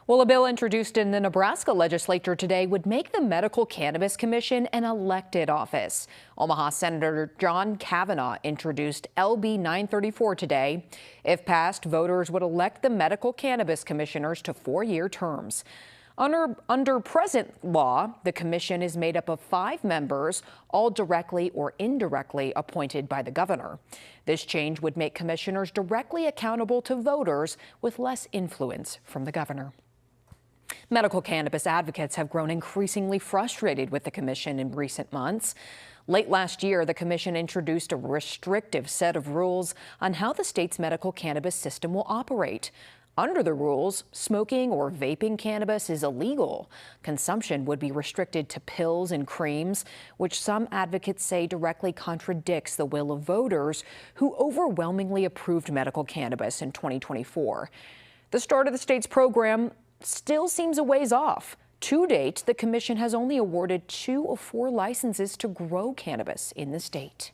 Well, a bill introduced in the Nebraska Legislature today would make the Medical Cannabis Commission an elected office. Omaha Senator John Kavanaugh introduced LB 934 today. If passed, voters would elect the Medical Cannabis Commissioners to 4-year terms. Under present law, the commission is made up of 5 members, all directly or indirectly appointed by the governor. This change would make commissioners directly accountable to voters with less influence from the governor. Medical cannabis advocates have grown increasingly frustrated with the commission in recent months. Late last year, the commission introduced a restrictive set of rules on how the state's medical cannabis system will operate. Under the rules, smoking or vaping cannabis is illegal. Consumption would be restricted to pills and creams, which some advocates say directly contradicts the will of voters who overwhelmingly approved medical cannabis in 2024. The start of the state's program still seems a ways off. To date, the commission has only awarded 2 of 4 licenses to grow cannabis in the state.